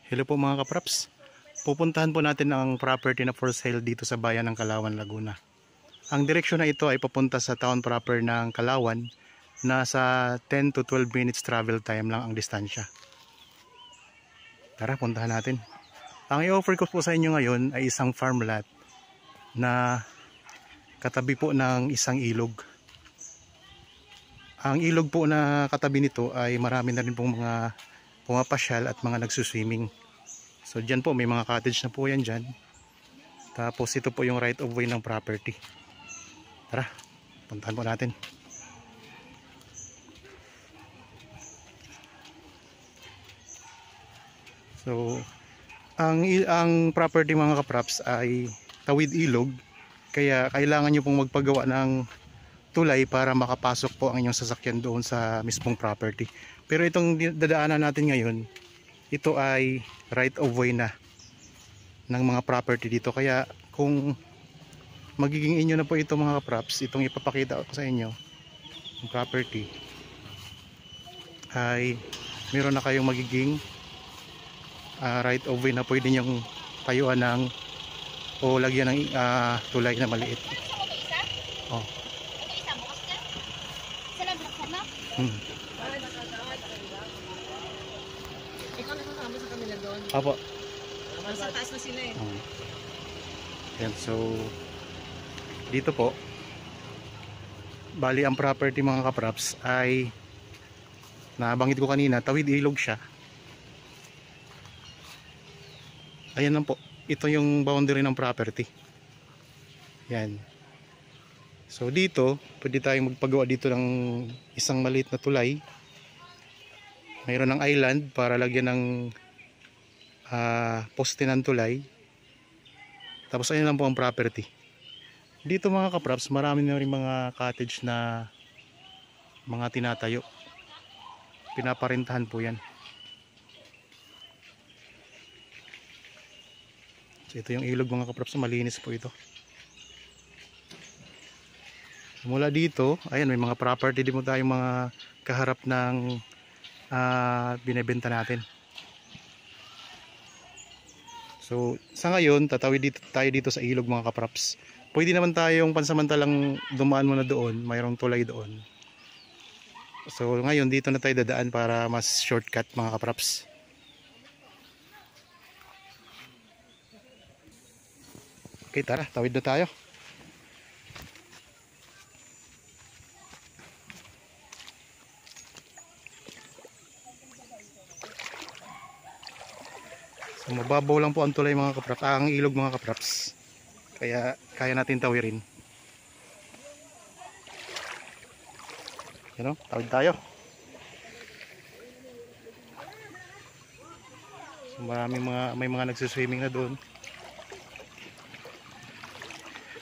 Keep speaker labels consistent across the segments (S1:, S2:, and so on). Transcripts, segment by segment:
S1: Hello po mga kapraps. Pupuntahan po natin ang property na for sale dito sa bayan ng Kalawan, Laguna. Ang direksyon na ito ay papunta sa town proper ng Kalawan. Nasa 10 to 12 minutes travel time lang ang distansya. Tara, puntahan natin. Ang i-offer ko po sa inyo ngayon ay isang farm lot na katabi po ng isang ilog. Ang ilog po na katabi nito ay marami na rin pong mga pumapasyal at mga nagsuswimming. So dyan po may mga cottage na po yan dyan. Tapos ito po yung right of way ng property. Tara, puntahan po natin. So ang property mga kapraps ay tawid ilog. Kaya kailangan nyo pong magpagawa ng tulay para makapasok po ang inyong sasakyan doon sa mismong property. Pero itong dadaanan natin ngayon, ito ay right of way na ng mga property dito. Kaya kung magiging inyo na po ito mga kapraps, itong ipapakita ko sa inyo, yung property, ay meron na kayong magiging right of way na pwede nyong tayuan ng o lagyan ng tulay na maliit. Oh.
S2: Ikaw nakakama sa kanila doon?
S1: Apo.
S2: Nasa taas na sila eh.
S1: Yan, so dito po bali ang property mga kapraps ay nabanggit ko kanina, tawid ilog siya. Ayan lang po, ito yung boundary ng property. Yan. So dito, pwede tayong magpagawa dito ng isang maliit na tulay. Mayroon ng island para lagyan ng poste ng tulay. Tapos ayun lang po ang property. Dito mga kapraps, marami na rin mga cottage na mga tinatayo. Pinaparentahan po yan. So ito yung ilog mga kapraps, malinis po ito. Mula dito, ayan may mga property din mo tayong mga kaharap ng binebenta natin. So sa ngayon, tatawid dito, tayo dito sa ilog mga kapraps. Pwede naman tayong pansamantalang dumaan muna doon, mayroong tulay doon. So ngayon dito na tayo dadaan para mas shortcut mga kapraps. Okay, tara, tawid na tayo. So mababaw lang po ang tulay mga kapraps, ang ilog mga kapraps. Kaya kaya natin tawirin. Yan o, tawid tayo. So may mga nagsuswimming na doon.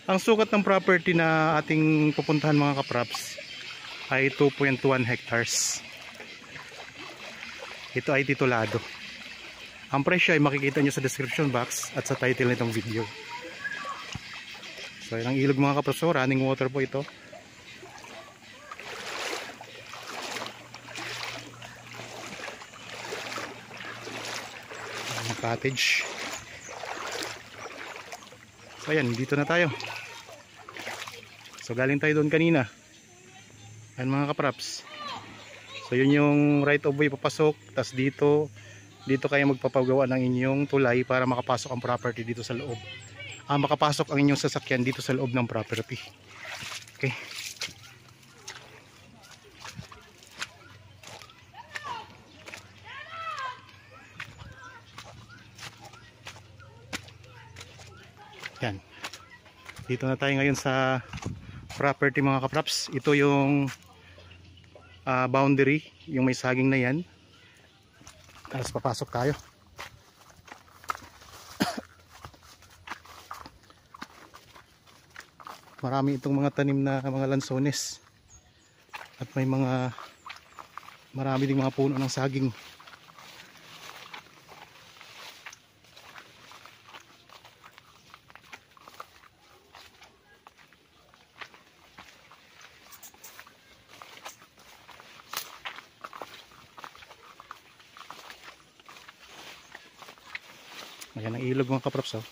S1: Ang sukat ng property na ating pupuntahan mga kapraps ay 2.1 hectares. Ito ay titulado. Ang presyo ay makikita nyo sa description box at sa title nitong video. So yun ang ilog mga kapraps, running water po ito. Ang cottage. So ayan, dito na tayo. So galing tayo doon kanina. Ayan mga kapraps. So yun yung right of way papasok. Tapos dito kayo magpapagawa ng inyong tulay para makapasok ang property dito sa loob. Makapasok ang inyong sasakyan dito sa loob ng property. Okay. Yan. Dito na tayo ngayon sa property mga kapraps. Ito yung boundary, yung may saging na yan. Tapos papasok tayo. Marami itong mga tanim na mga lansones. At may marami ding mga puno ng saging. Ayan ang ilog mga kaprops, oh.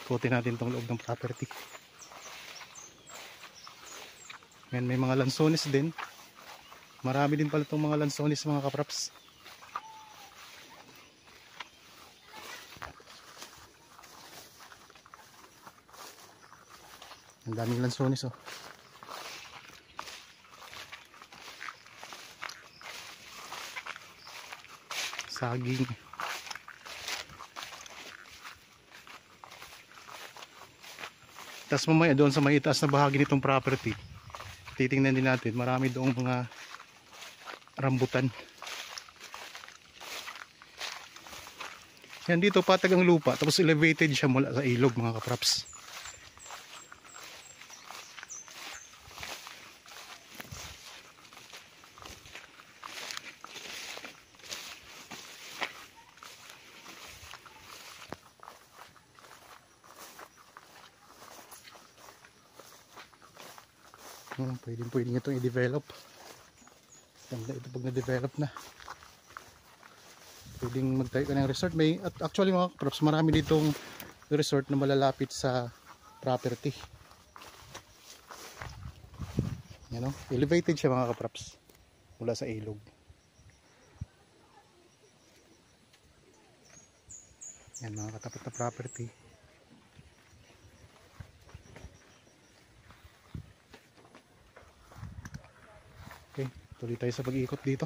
S1: Ikutin natin tong loob ng property. Ayan, may mga lansones din. Marami din pala itong mga lansones mga kaprops. Ang daming lansones, oh. Saging. Tapos mamaya doon sa may itaas na bahagi nitong property, titingnan din natin, marami doong mga rambutan. Yan, dito patag ang lupa, tapos elevated siya mula sa ilog mga kaprops. Pwede nyo itong i-develop. Ganda ito pag na-develop na. Pwedeng magtayo ka ng resort. At actually mga kaprops, marami ditong resort na malalapit sa property. Yan, no? Elevated siya mga kaprops mula sa ilog. Yan mga katapat na property. Okay, tuloy tayo sa pag-iikot dito.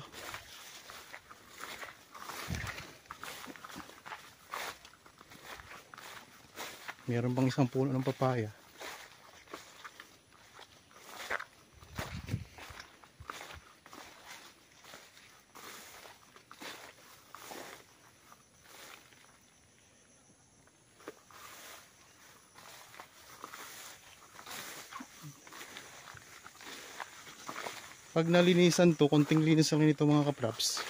S1: Meron pang isang puno ng papaya. Pag nalinisan to, konting linis lang nito mga kaprops,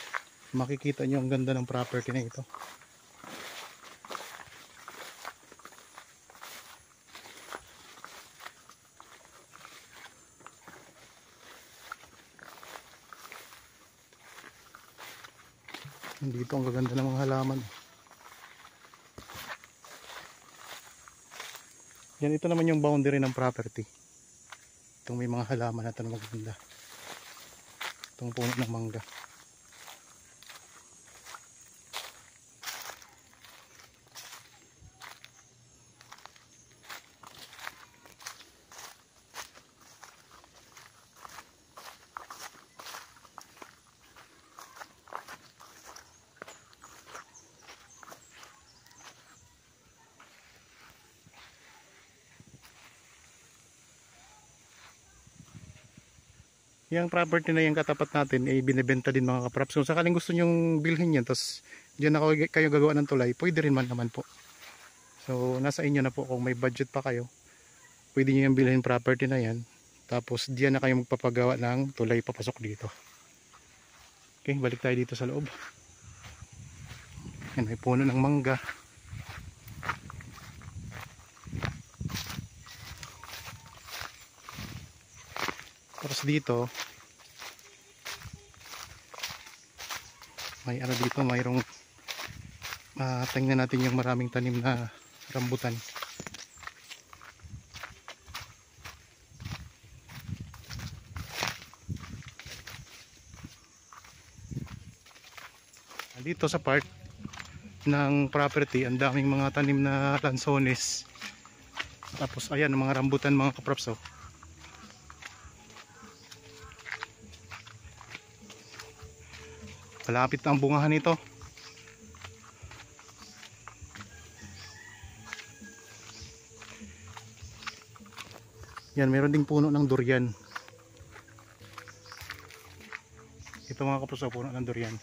S1: makikita nyo ang ganda ng property na ito. Dito ang gaganda ng mga halaman. Yan, ito naman yung boundary ng property. Itong may mga halaman na ito na maganda. Itong puno ng mangga. Yung property na yung katapat natin ay binibenta din mga kaprops. Kung sakaling gusto nyong bilhin yan, tapos dyan ako kayo gagawa ng tulay, pwede rin man naman po. So nasa inyo na po, kung may budget pa kayo, pwede nyo yung bilhin property na yan, tapos dyan na kayo magpapagawa ng tulay papasok dito. Okay, balik tayo dito sa loob. Yan, may puno ng mangga. Tapos dito may ano dito, mayroong tingnan natin yung maraming tanim na rambutan. Dito sa part ng property, ang daming mga tanim na lansones. Tapos ayan, mga rambutan mga kaprops, oh. Malapit na ang bungahan nito. Yan, meron ding puno ng durian. Ito mga kaprops, puno ng durian.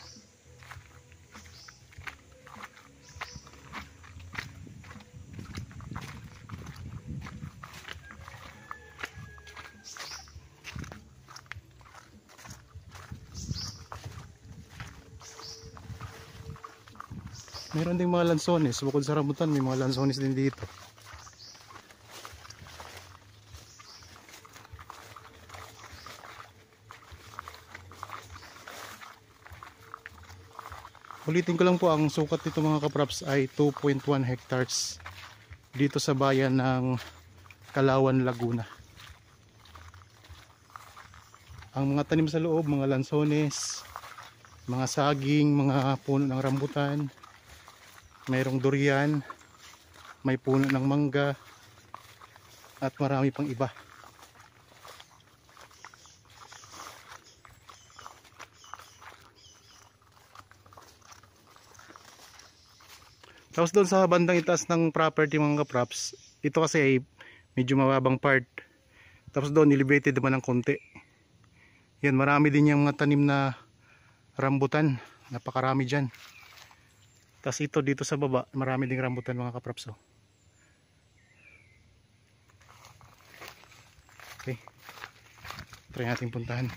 S1: Meron ding mga lansones, bukod sa rambutan may mga lansones din dito. Ulitin ko lang po, ang sukat nito mga kapraps ay 2.1 hectares dito sa bayan ng Kalawan, Laguna. Ang mga tanim sa loob, mga lansones, mga saging, mga puno ng rambutan, mayroong durian, may puno ng mangga, at marami pang iba. Tapos doon sa bandang itaas ng property mga kapraps, ito kasi ay medyo mababang part. Tapos doon elevated naman ng konti. Yan, marami din yung mga tanim na rambutan. Napakarami dyan. Tapos ito dito sa baba, marami ding rambutan mga kapraps. Oh. Okay. Try natin puntahan.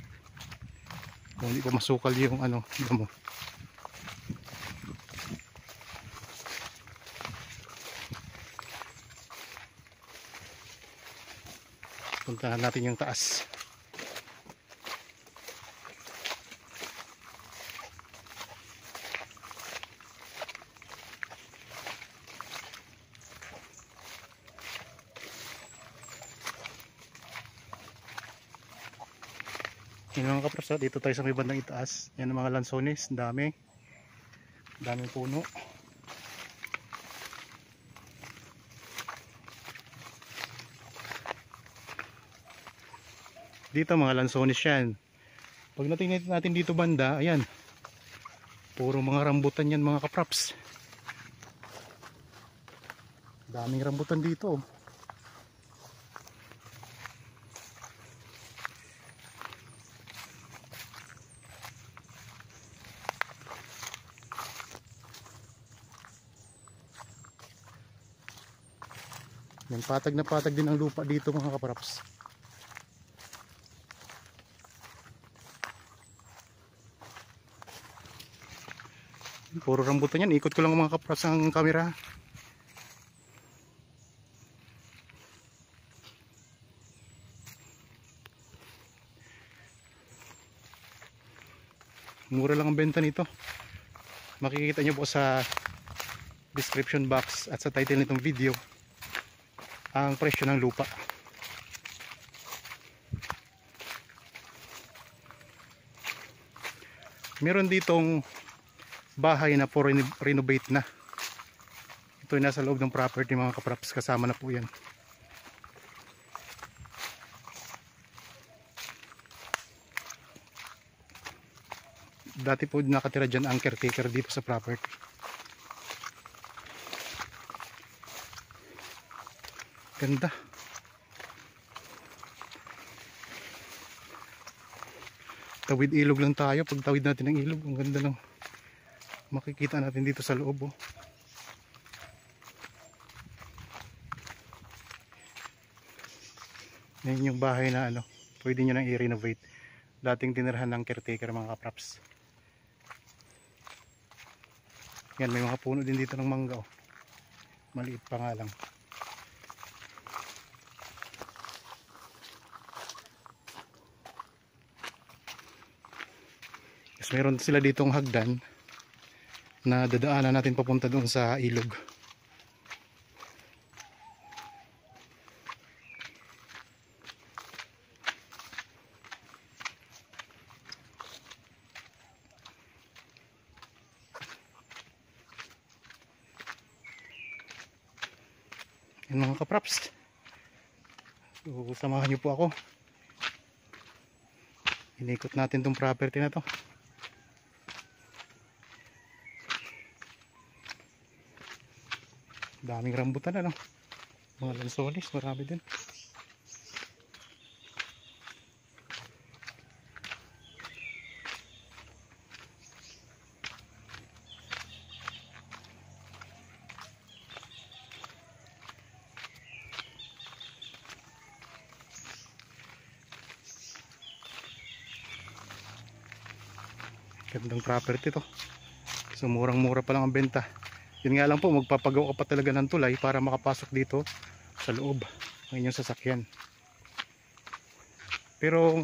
S1: Kung hindi ko masukal yung damo. Puntahan natin yung taas. Yan mga kapraps, dito tayo sa may bandang itaas. Yan ang mga lansones, daming puno. Dito mga lansones yan. Pag natingnan natin dito banda, ayan, puro mga rambutan yan mga kapraps. Daming rambutan dito. Yan, patag na patag din ang lupa dito mga kapraps. Puro rambutan yan. Ikot ko lang mga kapraps ang camera. Mura lang ang benta nito. Makikita nyo po sa description box at sa title nitong video ang presyo ng lupa. Meron ditong bahay na for renovate na. Ito ay nasa loob ng property mga kapraps, kasama na po yan. Dati po nakatira dyan ang caretaker dito sa property. Ganda. Tawid ilog lang tayo. Pag tawid natin ng ilog, ang ganda ng makikita natin dito sa loob. Oh. Yan yung bahay na pwede nyo nang i-renovate. Dating tinirahan ng caretaker mga kapraps. Yan, may mga puno din dito ng mangga. Oh. Maliit pa nga lang. Yes, meron sila ditong hagdan na dadaanan natin papunta doon sa ilog. Yan mga kapraps, so, samahan nyo po ako. Inikot natin tong property na to. Daming rambutan mga lansones, marami din. Gandang property to. So murang mura pa lang ang benta. Yun nga lang po, magpapagawa ka pa talaga ng tulay para makapasok dito sa loob ng inyong sasakyan. Pero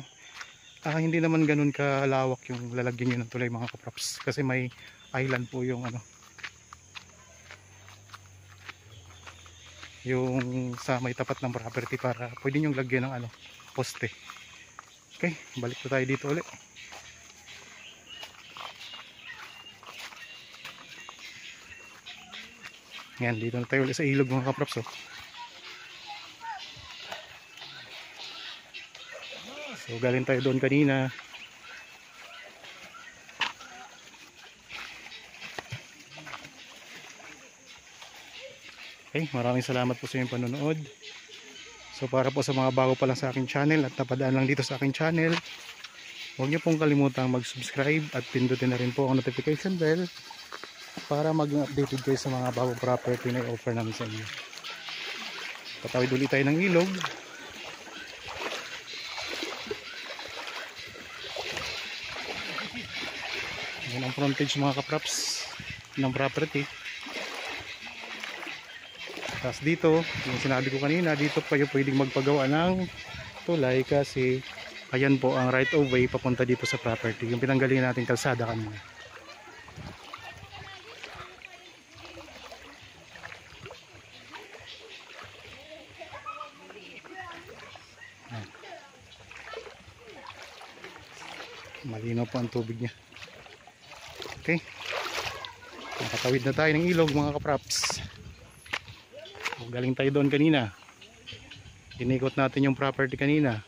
S1: hindi naman ganun kalawak yung lalagyan nyo ng tulay mga kaprops. Kasi may island po yung ano, yung sa may tapat ng property para pwede nyo lagyan ng ano, poste. Okay, balik po tayo dito ulit. Yan, dito na tayo ulit sa ilog mga kaprops. So galing tayo doon kanina. Okay, maraming salamat po sa inyong panonood. So para po sa mga bago pa lang sa aking channel at napadaan lang dito sa aking channel, huwag niyo pong kalimutang mag-subscribe at pindutin na rin po ang notification bell para maging updated kayo sa mga bagong property na i-offer namin sa inyo. Patawid ulit tayo ng ilog. Yan ang frontage mga kaprops ng property. Tapos dito, yung sinabi ko kanina, dito kayo pwedeng magpagawa ng tulay kasi ayan po ang right of way papunta dito sa property. Yung pinanggalingan natin kalsada kanina. Malinaw po ang tubig niya. Okay. Nakatawid na tayo ng ilog mga kaprops. Galing tayo doon kanina. Inikot natin yung property kanina.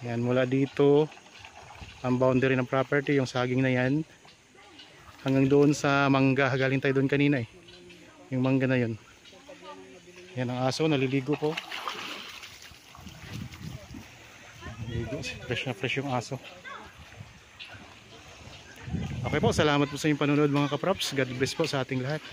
S1: Yan, mula dito ang boundary ng property, yung saging na yan, hanggang doon sa mangga. Galing tayo doon kanina yung mangga na yun. Yan ang aso, naliligo po. Naliligo, fresh na fresh yung aso. Okay po, salamat po sa inyong panonood mga kaprops. God bless po sa ating lahat.